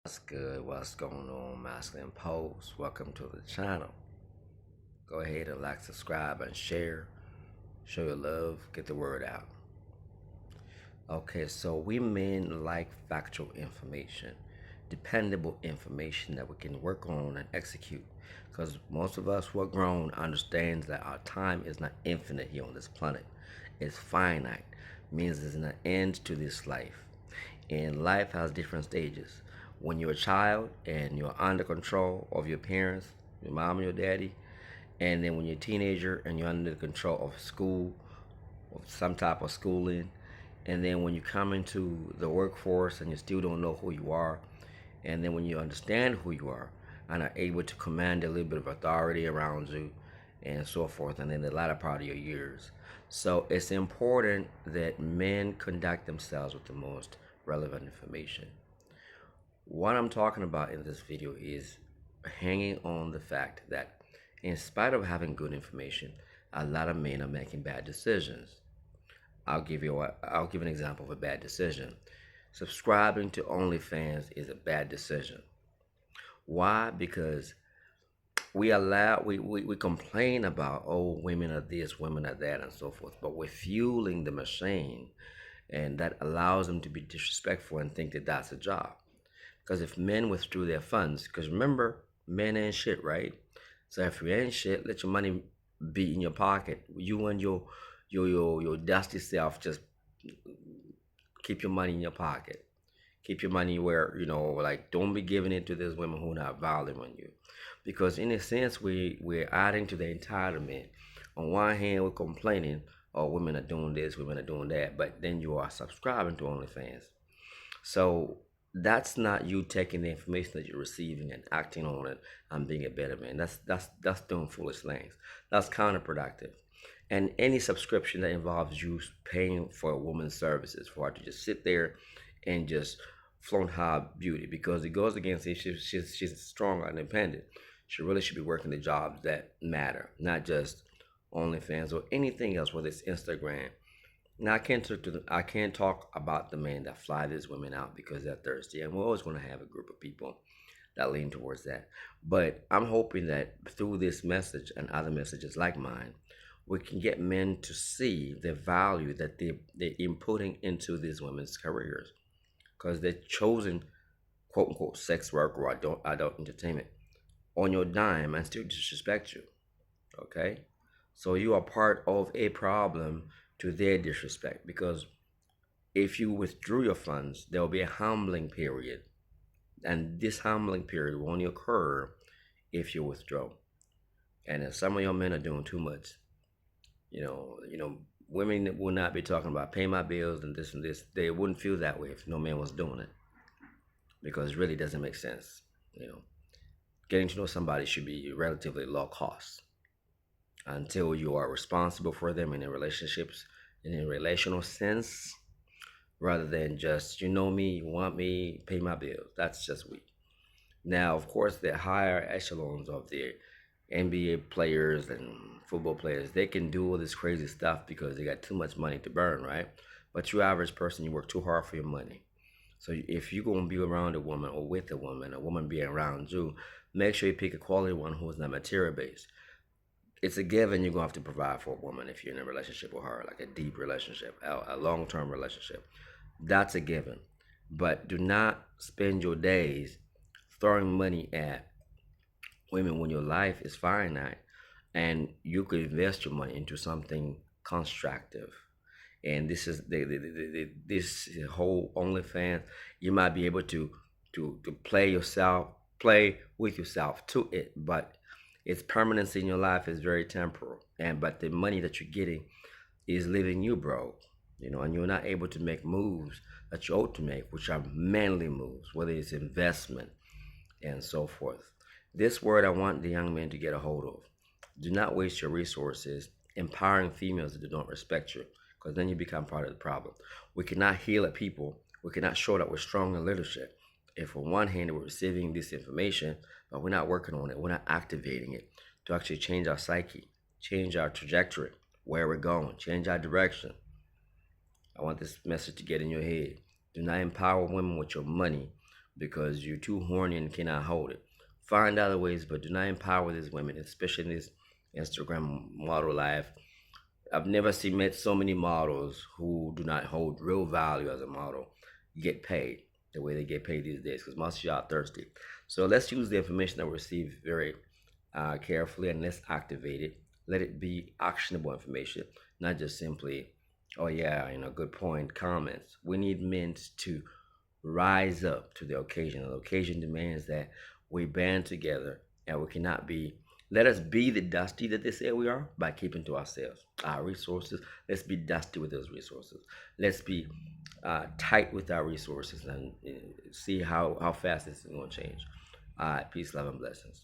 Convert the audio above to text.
What's good? What's going on, Masculine Pose? Welcome to the channel. Go ahead and like, subscribe, and share. Show your love. Get the word out. Okay, so we men like factual information, dependable information that we can work on and execute. Because most of us who are grown understands that our time is not infinite here on this planet. It's finite. Means there's an end to this life. And life has different stages. When you're a child and you're under control of your parents, your mom and your daddy, and then when you're a teenager and you're under the control of school, of some type of schooling, and then when you come into the workforce and you still don't know who you are, and then when you understand who you are and are able to command a little bit of authority around you and so forth, and then the latter part of your years. So it's important that men conduct themselves with the most relevant information. What I'm talking about in this video is hanging on the fact that in spite of having good information, a lot of men are making bad decisions. I'll give an example of a bad decision. Subscribing to OnlyFans is a bad decision. Why? Because we complain about, oh, women are this, women are that, and so forth, but we're fueling the machine, and that allows them to be disrespectful and think that that's a job. Because if men withdrew their funds, because remember, men ain't shit, right? So if you ain't shit, let your money be in your pocket. You and your dusty self just keep your money in your pocket. Keep your money where, like, don't be giving it to these women who are not valuing you. Because in a sense, we're adding to the entitlement. On one hand, we're complaining, oh, women are doing this, women are doing that, but then you are subscribing to OnlyFans. So that's not you taking the information that you're receiving and acting on it and being a better man. That's doing foolish things. That's counterproductive. And any subscription that involves you paying for a woman's services, for her to just sit there and just flaunt her beauty, because it goes against it. She's strong and independent. She really should be working the jobs that matter, not just OnlyFans or anything else, whether it's Instagram. Now I can't talk about the men that fly these women out because they're thirsty, and we're always going to have a group of people that lean towards that. But I'm hoping that through this message and other messages like mine, we can get men to see the value that they're inputting into these women's careers, because they're chosen quote unquote sex work or adult entertainment on your dime and still disrespect you. Okay, so you are part of a problem to their disrespect, because if you withdrew your funds, there will be a humbling period, and this humbling period will only occur if you withdraw. And if some of your men are doing too much, women will not be talking about pay my bills and this and this. They wouldn't feel that way if no man was doing it, because it really doesn't make sense. Getting to know somebody should be relatively low cost until you are responsible for them in a relationships, in a relational sense, rather than just, you know me, you want me, pay my bills. That's just weak. Now, of course, the higher echelons of the NBA players and football players, they can do all this crazy stuff because they got too much money to burn, right? But you average person, you work too hard for your money. So if you're going to be around a woman or with a woman being around you, make sure you pick a quality one who is not material based. It's a given you're going to have to provide for a woman if you're in a relationship with her, like a deep relationship, a long-term relationship. That's a given. But do not spend your days throwing money at women when your life is finite and you could invest your money into something constructive. And this is this whole OnlyFans. You might be able to play with yourself to it, but its permanence in your life is very temporal. And but the money that you're getting is leaving you broke, and you're not able to make moves that you ought to make, which are manly moves, whether it's investment and so forth. This word I want the young men to get a hold of. Do not waste your resources empowering females that don't respect you, because then you become part of the problem. We cannot heal a people. We cannot show that we're strong in leadership if on one hand we're receiving this information, but we're not working on it. We're not activating it to actually change our psyche, change our trajectory, where we're going, change our direction. I want this message to get in your head. Do not empower women with your money because you're too horny and cannot hold it. Find other ways, but do not empower these women, especially in this Instagram model life. I've never seen met so many models who do not hold real value as a model get paid the way they get paid these days, because most of y'all are thirsty. So let's use the information that we receive very carefully, and let's activate it. Let it be actionable information, not just simply, oh yeah, good point, comments. We need men to rise up to the occasion. The occasion demands that we band together, and we cannot be. Let us be the dusty that they say we are by keeping to ourselves. Our resources, let's be dusty with those resources. Let's be tight with our resources, and see how fast this is going to change. All right, peace, love, and blessings.